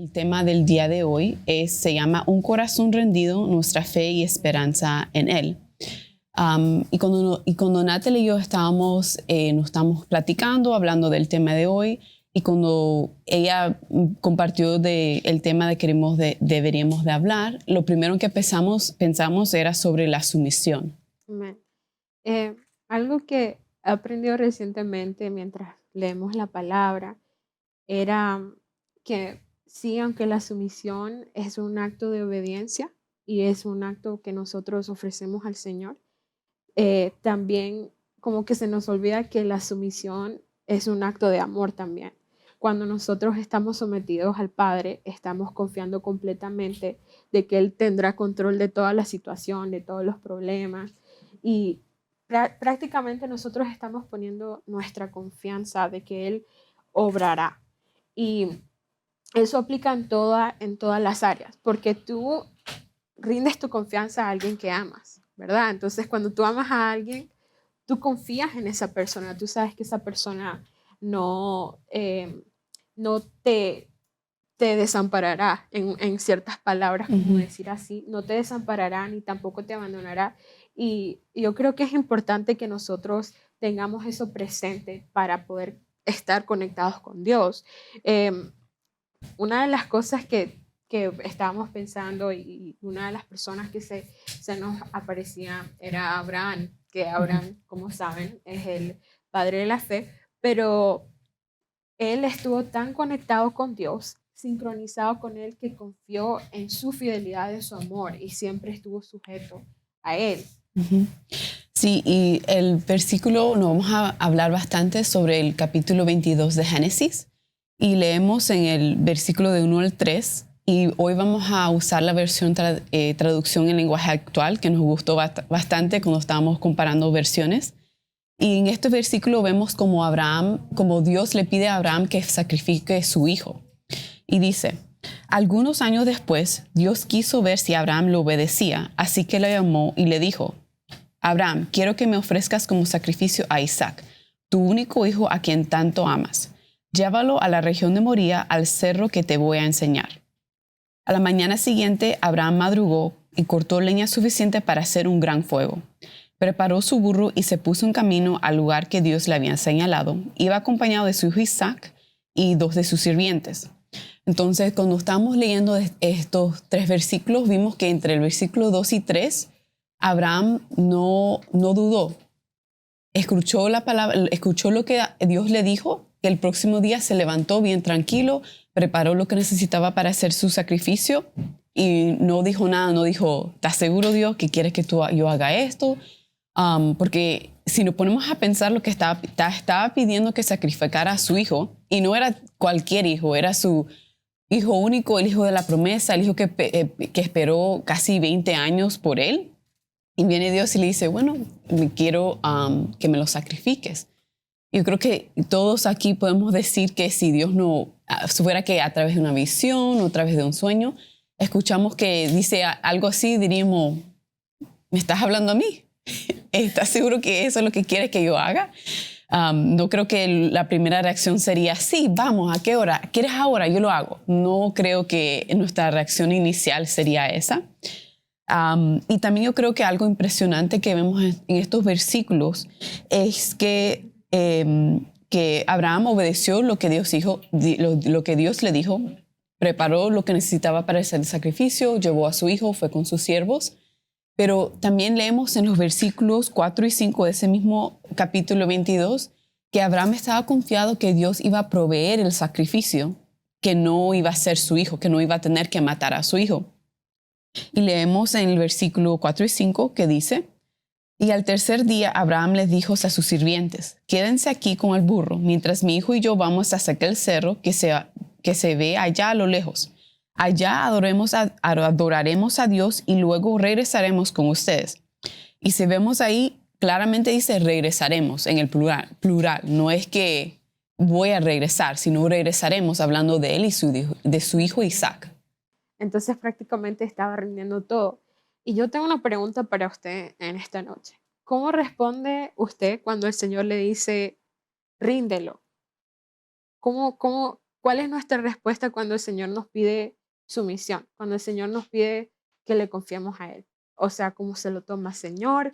El tema del día de hoy se llama Un corazón rendido, nuestra fe y esperanza en Él. Y cuando Natalie y yo nos estábamos platicando, hablando del tema de hoy, y cuando ella compartió el tema de deberíamos de hablar, lo primero que pensamos era sobre la sumisión. Amén. Algo que he aprendido recientemente mientras leemos la palabra era que sí, aunque la sumisión es un acto de obediencia y es un acto que nosotros ofrecemos al Señor, también como que se nos olvida que la sumisión es un acto de amor también. Cuando nosotros estamos sometidos al Padre, estamos confiando completamente de que Él tendrá control de toda la situación, de todos los problemas. Y prácticamente nosotros estamos poniendo nuestra confianza de que Él obrará. Y eso aplica en todas las áreas, porque tú rindes tu confianza a alguien que amas, ¿verdad? Entonces, cuando tú amas a alguien, tú confías en esa persona, tú sabes que esa persona no, no te desamparará en ciertas palabras, como decir así, no te desamparará ni tampoco te abandonará. Y yo creo que es importante que nosotros tengamos eso presente para poder estar conectados con Dios. Una de las cosas que estábamos pensando y una de las personas que se nos aparecía era Abraham, que Abraham, como saben, es el padre de la fe, pero él estuvo tan conectado con Dios, sincronizado con Él, que confió en su fidelidad, en su amor y siempre estuvo sujeto a Él. Sí, y el versículo, nos vamos a hablar bastante sobre el capítulo 22 de Génesis y leemos en el versículo de 1 al 3 y hoy vamos a usar la versión traducción en lenguaje actual que nos gustó bastante cuando estábamos comparando versiones. Y en este versículo vemos como Dios le pide a Abraham que sacrifique a su hijo. Y dice, algunos años después, Dios quiso ver si Abraham lo obedecía, así que le llamó y le dijo, Abraham, quiero que me ofrezcas como sacrificio a Isaac, tu único hijo a quien tanto amas. Llévalo a la región de Moría, al cerro que te voy a enseñar. A la mañana siguiente, Abraham madrugó y cortó leña suficiente para hacer un gran fuego. Preparó su burro y se puso en camino al lugar que Dios le había señalado. Iba acompañado de su hijo Isaac y 2 de sus sirvientes. Entonces, cuando estábamos leyendo estos 3 versículos, vimos que entre el versículo 2 y 3, Abraham no dudó. Escuchó la palabra, escuchó lo que Dios le dijo, que el próximo día se levantó bien tranquilo, preparó lo que necesitaba para hacer su sacrificio y no dijo nada, no dijo, ¿estás seguro, Dios, que quieres que yo haga esto? Porque si nos ponemos a pensar lo que estaba pidiendo que sacrificara a su hijo, y no era cualquier hijo, era su hijo único, el hijo de la promesa, el hijo que esperó casi 20 años por él. Y viene Dios y le dice, bueno, quiero que me lo sacrifiques. Yo creo que todos aquí podemos decir que si Dios no fuera que a través de una visión o a través de un sueño, escuchamos que dice algo así, diríamos, ¿me estás hablando a mí? ¿Estás seguro que eso es lo que quieres que yo haga? No creo que la primera reacción sería, sí, vamos, ¿a qué hora? ¿Quieres ahora? Yo lo hago. No creo que nuestra reacción inicial sería esa. Y también yo creo que algo impresionante que vemos en estos versículos es que Abraham obedeció lo que Dios dijo, lo que Dios le dijo, preparó lo que necesitaba para hacer el sacrificio, llevó a su hijo, fue con sus siervos. Pero también leemos en los versículos 4 y 5 de ese mismo capítulo 22 que Abraham estaba confiado que Dios iba a proveer el sacrificio, que no iba a ser su hijo, que no iba a tener que matar a su hijo. Y leemos en el versículo 4 y 5 que dice, y al tercer día Abraham les dijo a sus sirvientes, quédense aquí con el burro, mientras mi hijo y yo vamos hasta aquel cerro que se ve allá a lo lejos. Allá adoraremos a Dios y luego regresaremos con ustedes. Y si vemos ahí, claramente dice regresaremos en el plural. No es que voy a regresar, sino regresaremos hablando de él y de su hijo Isaac. Entonces prácticamente estaba rindiendo todo. Y yo tengo una pregunta para usted en esta noche. ¿Cómo responde usted cuando el Señor le dice, ríndelo? ¿Cómo ¿Cuál es nuestra respuesta cuando el Señor nos pide sumisión? Cuando el Señor nos pide que le confiemos a Él. O sea, ¿cómo se lo toma Señor?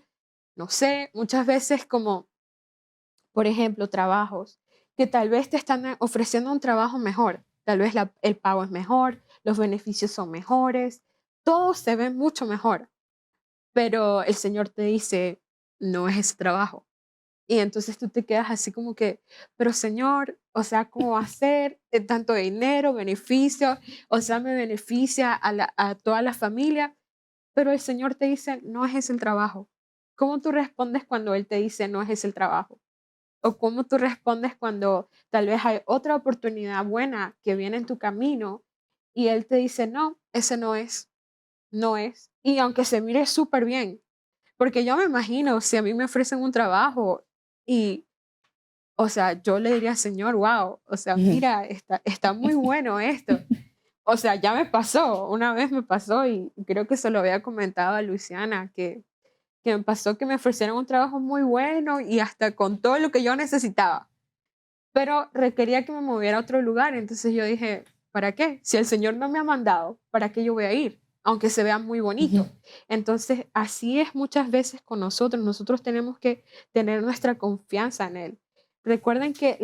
No sé, muchas veces como, por ejemplo, trabajos que tal vez te están ofreciendo un trabajo mejor. Tal vez el pago es mejor, los beneficios son mejores, todo se ve mucho mejor. Pero el Señor te dice, no es ese trabajo. Y entonces tú te quedas así como que, pero Señor, o sea, ¿cómo va a ser? Tanto dinero, beneficio, o sea, me beneficia a toda la familia, pero el Señor te dice, no es ese el trabajo. ¿Cómo tú respondes cuando Él te dice, no es ese el trabajo? O cómo tú respondes cuando tal vez hay otra oportunidad buena que viene en tu camino y Él te dice, no, ese no es, no es. Y aunque se mire súper bien, porque yo me imagino, si a mí me ofrecen un trabajo y, o sea, yo le diría, Señor, wow, o sea, Ujú. mira, está muy bueno esto. O sea, ya me pasó, una vez me pasó y creo que se lo había comentado a Luciana, que me pasó que me ofrecieron un trabajo muy bueno y hasta con todo lo que yo necesitaba, pero requería que me moviera a otro lugar. Entonces yo dije, ¿para qué? Si el Señor no me ha mandado, ¿para qué yo voy a ir? Aunque se vea muy Ujú. bonito. Entonces, así es muchas veces con nosotros. Nosotros tenemos que tener nuestra confianza en Él. Recuerden que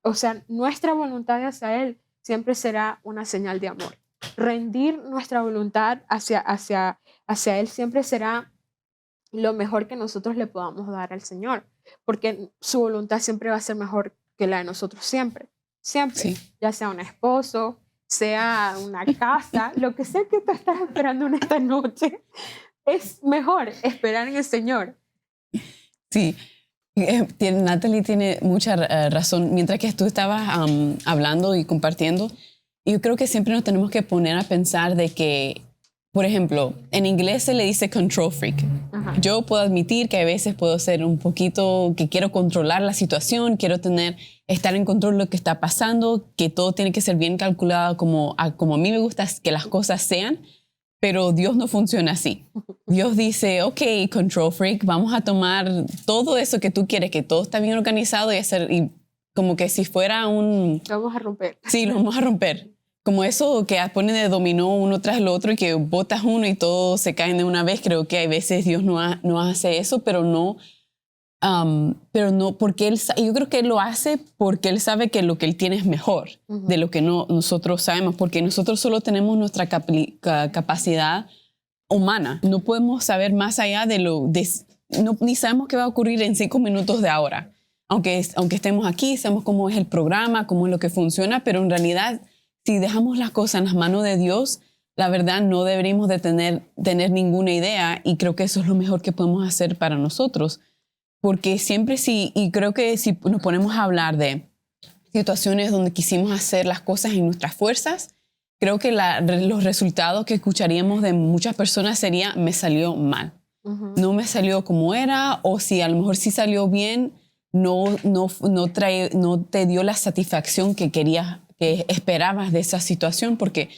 o sea, nuestra voluntad hacia Él siempre será una señal de amor. Rendir nuestra voluntad hacia Él siempre será lo mejor que nosotros le podamos dar al Señor, porque su voluntad siempre va a ser mejor que la de nosotros, siempre, siempre, Sí. ya sea un esposo, sea una casa, lo que sea que tú estás esperando en esta noche, es mejor esperar en el Señor. Sí, Natalie tiene mucha razón. Mientras que tú estabas hablando y compartiendo, yo creo que siempre nos tenemos que poner a pensar de que, por ejemplo, en inglés se le dice control freak. Ajá. Yo puedo admitir que a veces puedo ser un poquito, que quiero controlar la situación, quiero estar en control de lo que está pasando, que todo tiene que ser bien calculado como a mí me gusta que las cosas sean. Pero Dios no funciona así. Dios dice, ok, control freak, vamos a tomar todo eso que tú quieres, que todo está bien organizado y como que si fuera Vamos a romper. sí, lo vamos a romper. Como eso que ponen de dominó uno tras el otro y que botas uno y todos se caen de una vez. Creo que hay veces Dios no hace eso, pero no, porque yo creo que Él lo hace porque Él sabe que lo que Él tiene es mejor de Ujú. lo que nosotros sabemos, porque nosotros solo tenemos nuestra capacidad humana. No podemos saber más allá ni sabemos qué va a ocurrir en 5 minutos de ahora. Aunque estemos aquí, sabemos cómo es el programa, cómo es lo que funciona, pero en realidad, si dejamos las cosas en las manos de Dios, la verdad no deberíamos de tener ninguna idea, y creo que eso es lo mejor que podemos hacer para nosotros. Porque siempre y creo que si nos ponemos a hablar de situaciones donde quisimos hacer las cosas en nuestras fuerzas, creo que los resultados que escucharíamos de muchas personas sería, me salió mal. Ujú. No me salió como era, o si a lo mejor sí salió bien, no te dio la satisfacción que esperabas de esa situación, porque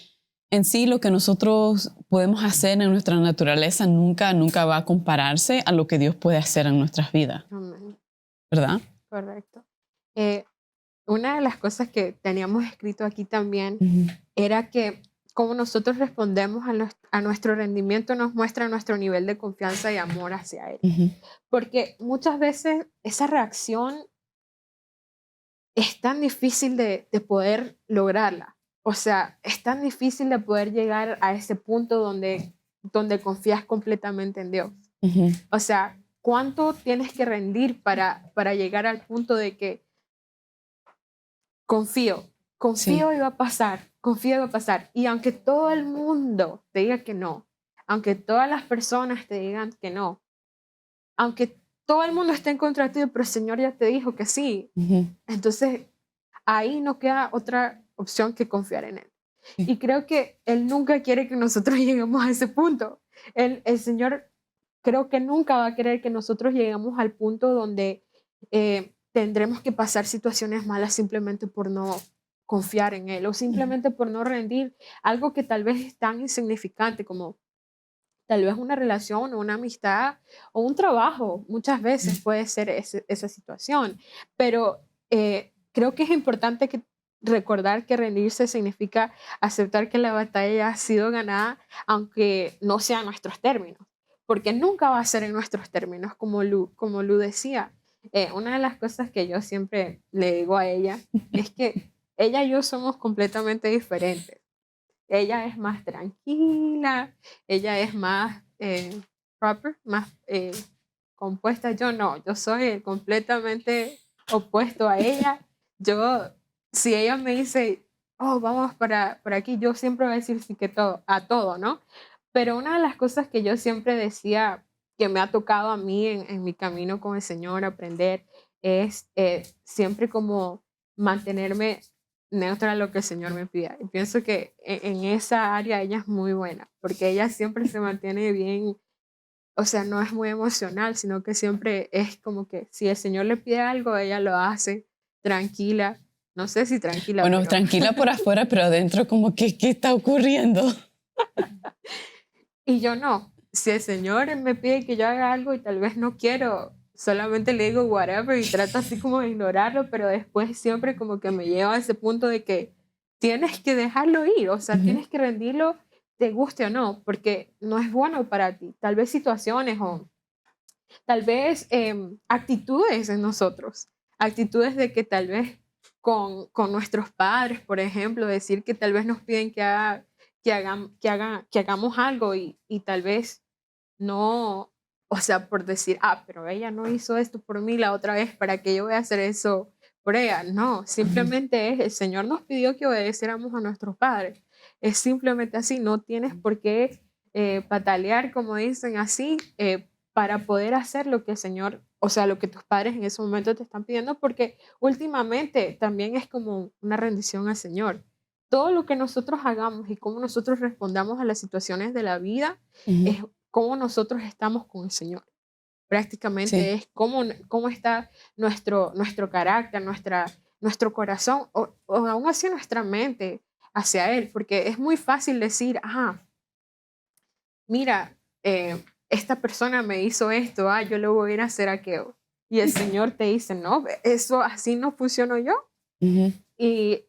en sí lo que nosotros podemos hacer en nuestra naturaleza nunca va a compararse a lo que Dios puede hacer en nuestras vidas, Amén. ¿verdad? Correcto. Eh, una de las cosas que teníamos escrito aquí también Ujú. era que como nosotros respondemos a nuestro rendimiento nos muestra nuestro nivel de confianza y amor hacia Él. Ujú. Porque muchas veces esa reacción es tan difícil de poder lograrla. O sea, es tan difícil de poder llegar a ese punto donde confías completamente en Dios. Ujú. O sea, ¿cuánto tienes que rendir para llegar al punto de que confío, Sí. confío y va a pasar, confío y va a pasar? Y aunque todo el mundo te diga que no, aunque todas las personas te digan que no, aunque todo el mundo esté en contra de ti, pero el Señor ya te dijo que sí, Ujú. entonces ahí no queda otra opción que confiar en Él. Sí. Y creo que Él nunca quiere que nosotros lleguemos a ese punto. El Señor creo que nunca va a querer que nosotros lleguemos al punto donde tendremos que pasar situaciones malas simplemente por no confiar en Él o Ujú. simplemente por no rendir algo que tal vez es tan insignificante como tal vez una relación o una amistad o un trabajo. Muchas veces puede ser esa situación, pero creo que es importante que recordar que rendirse significa aceptar que la batalla ha sido ganada, aunque no sea en nuestros términos, porque nunca va a ser en nuestros términos, como Lu decía. Una de las cosas que yo siempre le digo a ella es que ella y yo somos completamente diferentes. Ella es más tranquila, ella es más proper, más compuesta. Yo no, yo soy completamente opuesto a ella. Yo, si ella me dice, oh, vamos por aquí, yo siempre voy a decir sí que todo, a todo, ¿no? Pero una de las cosas que yo siempre decía que me ha tocado a mí en mi camino con el Señor aprender es siempre como mantenerme neutra a lo que el Señor me pida. Y pienso que en esa área ella es muy buena, porque ella siempre se mantiene bien, o sea, no es muy emocional, sino que siempre es como que si el Señor le pide algo, ella lo hace tranquila. No sé si tranquila, Bueno, pero... tranquila por afuera, pero adentro como que, ¿qué está ocurriendo? Y yo no. Si el Señor me pide que yo haga algo y tal vez no quiero, solamente le digo whatever y trato así como de ignorarlo, pero después siempre como que me lleva a ese punto de que tienes que dejarlo ir, o sea, Ujú, tienes que rendirlo, te guste o no, porque no es bueno para ti. Tal vez situaciones o tal vez actitudes en nosotros, actitudes de que tal vez con nuestros padres, por ejemplo, decir que tal vez nos piden que hagamos algo y tal vez no, o sea, por decir, ah, pero ella no hizo esto por mí la otra vez, ¿para qué yo voy a hacer eso por ella? No, ujú. simplemente es, el Señor nos pidió que obedeciéramos a nuestros padres. Es simplemente así, no tienes por qué patalear, como dicen así, para poder hacer lo que el Señor, o sea, lo que tus padres en ese momento te están pidiendo, porque últimamente también es como una rendición al Señor. Todo lo que nosotros hagamos y cómo nosotros respondamos a las situaciones de la vida Ujú, es cómo nosotros estamos con el Señor. Prácticamente sí, es cómo está nuestro carácter, nuestro corazón o aún así nuestra mente hacia Él, porque es muy fácil decir, ah, mira, esta persona me hizo esto, ah, yo le voy a ir a hacer aquello. Y el Señor te dice, no, eso así no funciono yo. ujú, Y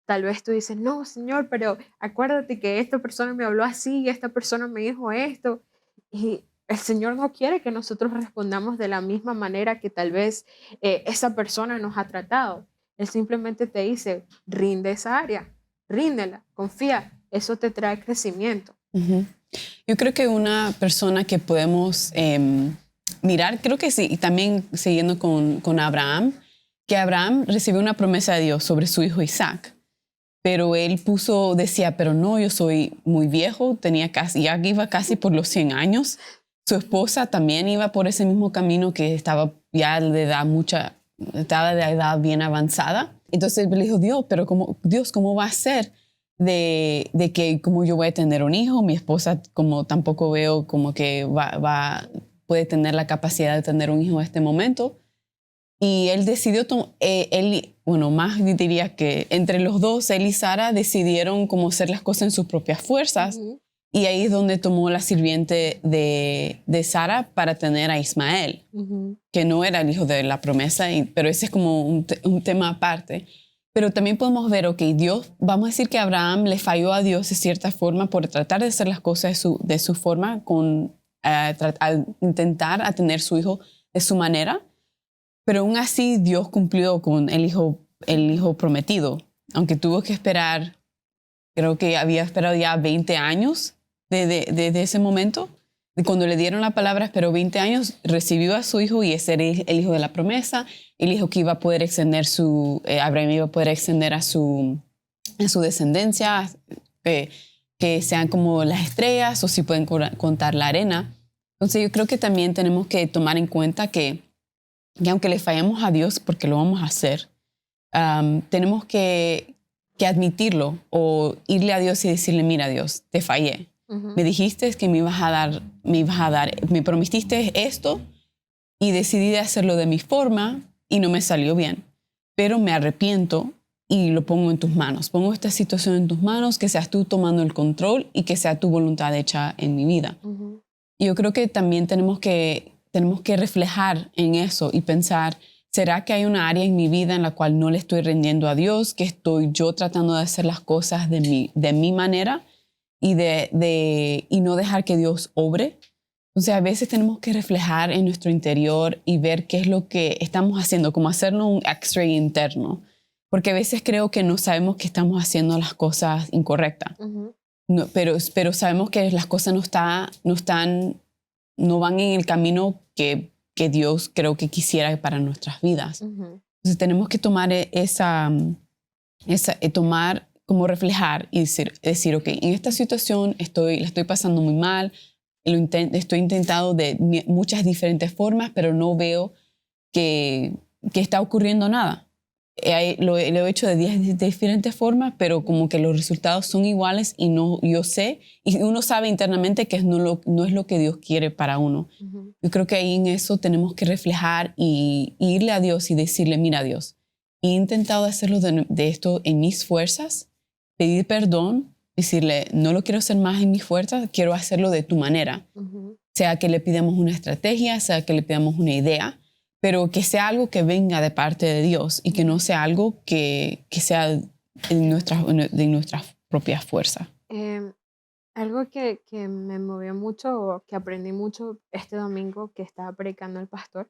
tal vez tú dices, no, Señor, pero acuérdate que esta persona me habló así y esta persona me dijo esto. Y el Señor no quiere que nosotros respondamos de la misma manera que tal vez esa persona nos ha tratado. Él simplemente te dice, rinde esa área, ríndela, confía, eso te trae crecimiento. ujú. Yo creo que una persona que podemos mirar, creo que sí, y también siguiendo con Abraham, que Abraham recibió una promesa de Dios sobre su hijo Isaac, pero él decía, pero no, yo soy muy viejo, ya iba casi por los 100 años. Su esposa también iba por ese mismo camino que estaba ya estaba de edad bien avanzada. Entonces él le dijo, Dios, pero Dios, ¿cómo va a ser de que como yo voy a tener un hijo? Mi esposa como tampoco veo como que puede tener la capacidad de tener un hijo en este momento. Y él decidió, bueno, más diría que entre los dos, él y Sara decidieron cómo hacer las cosas en sus propias fuerzas. Ujú, Y ahí es donde tomó la sirviente de Sara para tener a Ismael, ujú, que no era el hijo de la promesa, pero ese es como un tema aparte. Pero también podemos ver, ok, Dios, vamos a decir que Abraham le falló a Dios de cierta forma por tratar de hacer las cosas de su forma, al intentar a tener su hijo de su manera. Pero aún así Dios cumplió con el hijo prometido, aunque tuvo que esperar, creo que había esperado ya 20 años desde ese momento. De cuando le dieron la palabra, esperó 20 años, recibió a su hijo y ese era el hijo de la promesa, el hijo que iba a poder Abraham iba a poder extender a su descendencia, que sean como las estrellas o si pueden contar la arena. Entonces yo creo que también tenemos que tomar en cuenta que aunque le fallemos a Dios, porque lo vamos a hacer, tenemos que admitirlo o irle a Dios y decirle, mira Dios, te fallé. ujú, Me dijiste que me prometiste esto y decidí de hacerlo de mi forma y no me salió bien. Pero me arrepiento y lo pongo en tus manos. Pongo esta situación en tus manos, que seas tú tomando el control y que sea tu voluntad hecha en mi vida. Y yo creo que también tenemos que reflejar en eso y pensar, ¿será que hay una área en mi vida en la cual no le estoy rindiendo a Dios, que estoy yo tratando de hacer las cosas de mi manera y no dejar que Dios obre? Entonces, a veces tenemos que reflejar en nuestro interior y ver qué es lo que estamos haciendo, como hacernos un X-ray interno. Porque a veces creo que no sabemos que estamos haciendo las cosas incorrectas. No, pero sabemos que las cosas no van en el camino que Dios creo que quisiera para nuestras vidas. Entonces tenemos que tomar tomar como reflejar y decir, ok, en esta situación la estoy pasando muy mal, estoy intentando de muchas diferentes formas, pero no veo que está ocurriendo nada. Lo he hecho de 10 diferentes formas, pero como que los resultados son iguales y yo sé, y uno sabe internamente que no es lo que Dios quiere para uno. Yo creo que ahí en eso tenemos que reflejar y irle a Dios y decirle, mira Dios, he intentado hacerlo de esto en mis fuerzas, pedir perdón, decirle, no lo quiero hacer más en mis fuerzas, quiero hacerlo de tu manera. Sea que le pidamos una estrategia, sea que le pidamos una idea, pero que sea algo que venga de parte de Dios y que no sea algo que sea de nuestras propias fuerzas. Algo que me movió mucho o que aprendí mucho este domingo que estaba predicando el pastor.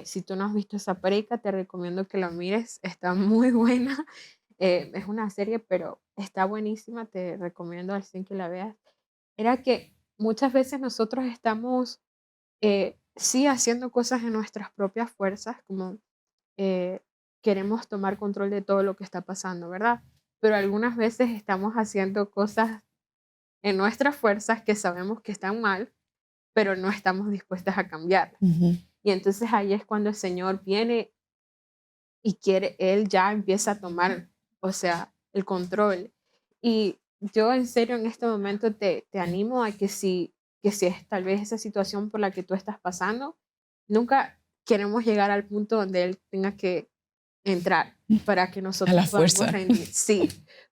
Si tú no has visto esa predica, te recomiendo que la mires, está muy buena. Es una serie, pero está buenísima, te recomiendo al 100 que la veas. Era que muchas veces nosotros estamos, sí, haciendo cosas en nuestras propias fuerzas, como eh, queremos tomar control de todo lo que está pasando, ¿verdad? Pero algunas veces estamos haciendo cosas en nuestras fuerzas que sabemos que están mal, pero no estamos dispuestas a cambiar. Y entonces ahí es cuando el Señor viene y Él ya empieza a tomar, o sea, el control. Y yo en serio en este momento te animo a que si es tal vez esa situación por la que tú estás pasando, nunca queremos llegar al punto donde Él tenga que entrar para que A la nosotros fuerza. podamos rendir. Sí,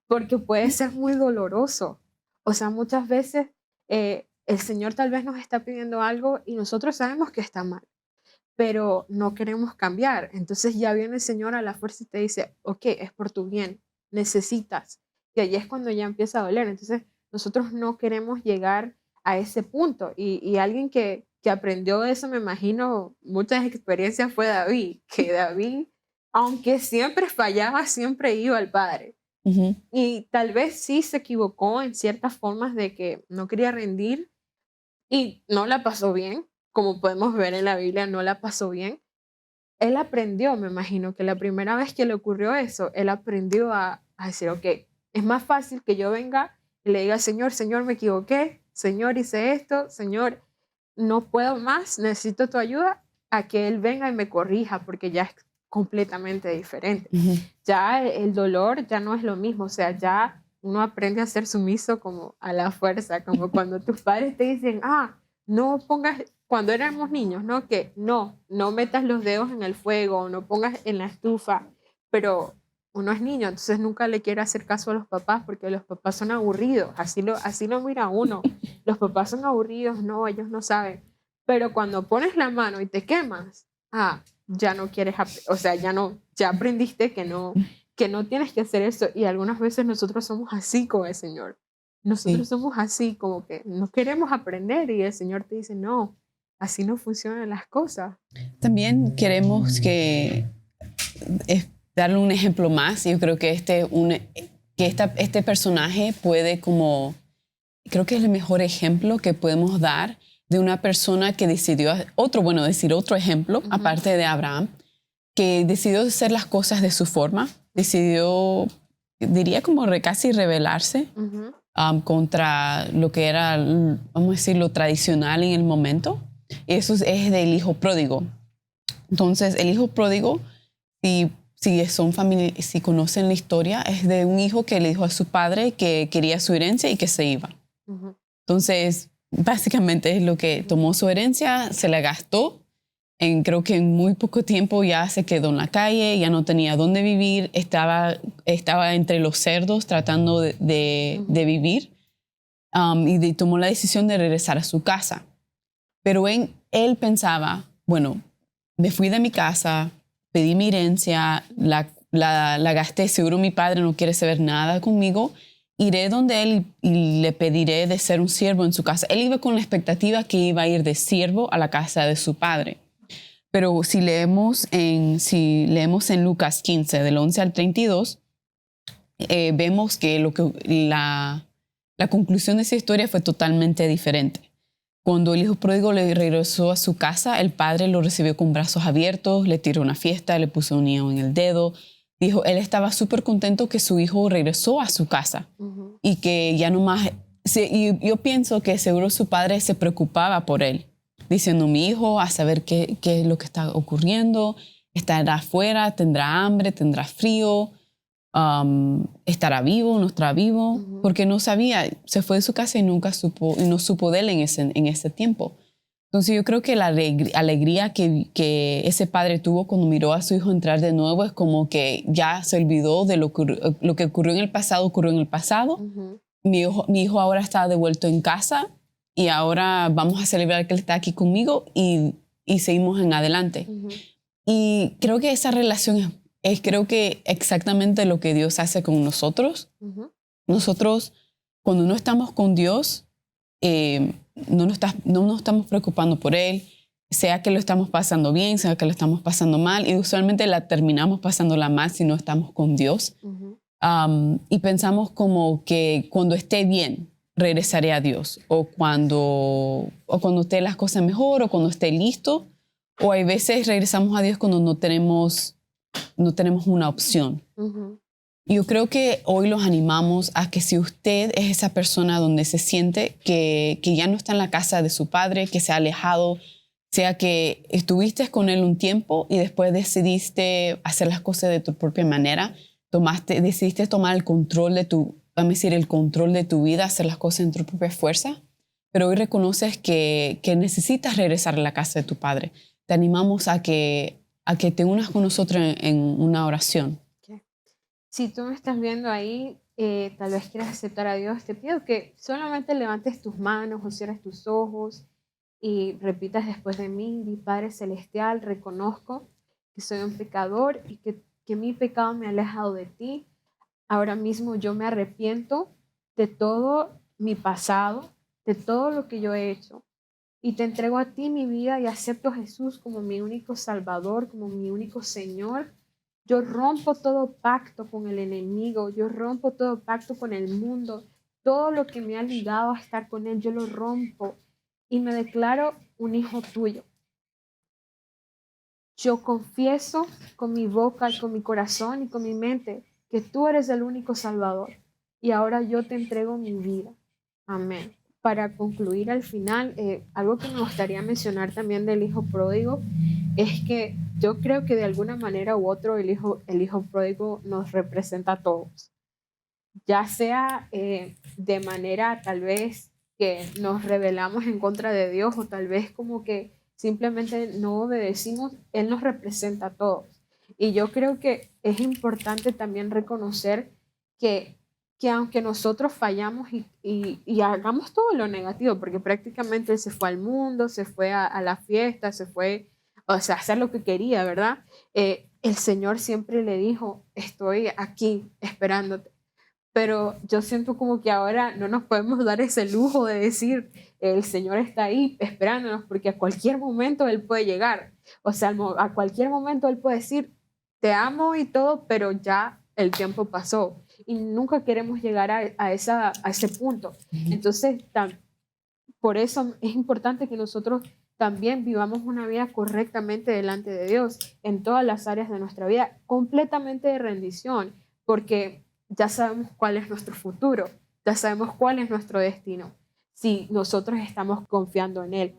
porque puede ser muy doloroso. O sea, muchas veces el Señor tal vez nos está pidiendo algo y nosotros sabemos que está mal, pero no queremos cambiar. Entonces ya viene el Señor a la fuerza y te dice, ok, es por tu bien, necesitas. Y ahí es cuando ya empieza a doler. Entonces nosotros no queremos llegar a ese punto. Y alguien que aprendió eso, me imagino, muchas experiencias fue David, que David, aunque siempre fallaba, siempre iba al Padre. Y tal vez sí se equivocó en ciertas formas de que no quería rendir y no la pasó bien, como podemos ver en la Biblia, no la pasó bien. Él aprendió, me imagino, que la primera vez que le ocurrió eso, él aprendió a decir, ok, es más fácil que yo venga y le diga al Señor, Señor, me equivoqué, Señor, hice esto, Señor, no puedo más, necesito tu ayuda, a que Él venga y me corrija, porque ya es completamente diferente. Ya el dolor ya no es lo mismo, o sea, ya uno aprende a ser sumiso como a la fuerza, como cuando tus padres te dicen, no pongas, cuando éramos niños, ¿no? Que no metas los dedos en el fuego, no pongas en la estufa, pero uno es niño, entonces nunca le quiere hacer caso a los papás porque los papás son aburridos, así lo mira uno, los papás son aburridos, no, ellos no saben, pero cuando pones la mano y te quemas, ya no quieres, o sea, ya aprendiste que no tienes que hacer eso, y algunas veces nosotros somos así con el Señor. Nosotros somos así, como que no queremos aprender y el Señor te dice, no, así no funcionan las cosas. También queremos darle un ejemplo más. Yo creo que este personaje puede creo que es el mejor ejemplo que podemos dar de una persona que decidió, otro ejemplo, aparte de Abraham, que decidió hacer las cosas de su forma, decidió, diría como casi rebelarse contra lo que era, vamos a decir, lo tradicional en el momento. Eso es del hijo pródigo. Entonces, el hijo pródigo, si conocen la historia, es de un hijo que le dijo a su padre que quería su herencia y que se iba. Entonces, básicamente es lo que tomó su herencia, se la gastó. Creo que en muy poco tiempo ya se quedó en la calle, ya no tenía dónde vivir, estaba entre los cerdos tratando de vivir y tomó la decisión de regresar a su casa. Pero él pensaba, bueno, me fui de mi casa, pedí mi herencia, la gasté, seguro mi padre no quiere saber nada conmigo, iré donde él y le pediré de ser un siervo en su casa. Él iba con la expectativa que iba a ir de siervo a la casa de su padre. Pero si leemos en Lucas 15, del 11 al 32, vemos que la conclusión de esa historia fue totalmente diferente. Cuando el hijo pródigo le regresó a su casa, el padre lo recibió con brazos abiertos, le tiró una fiesta, le puso un anillo en el dedo. Dijo, él estaba súper contento que su hijo regresó a su casa y que ya no más... Y yo pienso que seguro su padre se preocupaba por él, diciendo, mi hijo, a saber qué es lo que está ocurriendo, estará afuera, tendrá hambre, tendrá frío, estará vivo, no estará vivo, porque no sabía, se fue de su casa y nunca supo, y no supo de él en ese tiempo. Entonces yo creo que la alegría que ese padre tuvo cuando miró a su hijo entrar de nuevo es como que ya se olvidó de lo que ocurrió en el pasado, ocurrió en el pasado. Mi hijo ahora está devuelto en casa y ahora vamos a celebrar que él está aquí conmigo y seguimos en adelante. Y creo que esa relación es creo que exactamente lo que Dios hace con nosotros. Nosotros, cuando no estamos con Dios, no nos estamos preocupando por Él, sea que lo estamos pasando bien, sea que lo estamos pasando mal, y usualmente la terminamos pasándola mal si no estamos con Dios. Y pensamos como que cuando esté bien, regresaré a Dios, o cuando esté las cosas mejor, o cuando esté listo, o hay veces regresamos a Dios cuando no tenemos una opción. Yo creo que hoy los animamos a que si usted es esa persona donde se siente que ya no está en la casa de su padre, que se ha alejado, sea que estuviste con él un tiempo y después decidiste hacer las cosas de tu propia manera, decidiste tomar el control de tu vida, hacer las cosas en tu propia fuerza, pero hoy reconoces que necesitas regresar a la casa de tu padre. Te animamos a que te unas con nosotros en una oración. Si tú me estás viendo ahí, tal vez quieras aceptar a Dios, te pido que solamente levantes tus manos o cierres tus ojos y repitas después de mí: mi Padre Celestial, reconozco que soy un pecador y que mi pecado me ha alejado de ti. Ahora mismo yo me arrepiento de todo mi pasado, de todo lo que yo he hecho. Y te entrego a ti mi vida y acepto a Jesús como mi único Salvador, como mi único Señor. Yo rompo todo pacto con el enemigo, yo rompo todo pacto con el mundo. Todo lo que me ha ligado a estar con Él, yo lo rompo y me declaro un hijo tuyo. Yo confieso con mi boca y con mi corazón y con mi mente que tú eres el único Salvador. Y ahora yo te entrego mi vida. Amén. Para concluir al final, algo que me gustaría mencionar también del hijo pródigo es que yo creo que de alguna manera u otra el hijo pródigo nos representa a todos, ya sea de manera tal vez que nos rebelamos en contra de Dios o tal vez como que simplemente no obedecimos. Él nos representa a todos. Y yo creo que es importante también reconocer que aunque nosotros fallamos y hagamos todo lo negativo, porque prácticamente él se fue al mundo, se fue a la fiesta, se fue, o sea, a hacer lo que quería, ¿verdad? El Señor siempre le dijo: estoy aquí esperándote. Pero yo siento como que ahora no nos podemos dar ese lujo de decir: el Señor está ahí esperándonos, porque a cualquier momento Él puede llegar. O sea, a cualquier momento Él puede decir: te amo y todo, pero ya el tiempo pasó. Y nunca queremos llegar a ese punto. Entonces, por eso es importante que nosotros también vivamos una vida correctamente delante de Dios en todas las áreas de nuestra vida, completamente de rendición, porque ya sabemos cuál es nuestro futuro, ya sabemos cuál es nuestro destino, si nosotros estamos confiando en Él.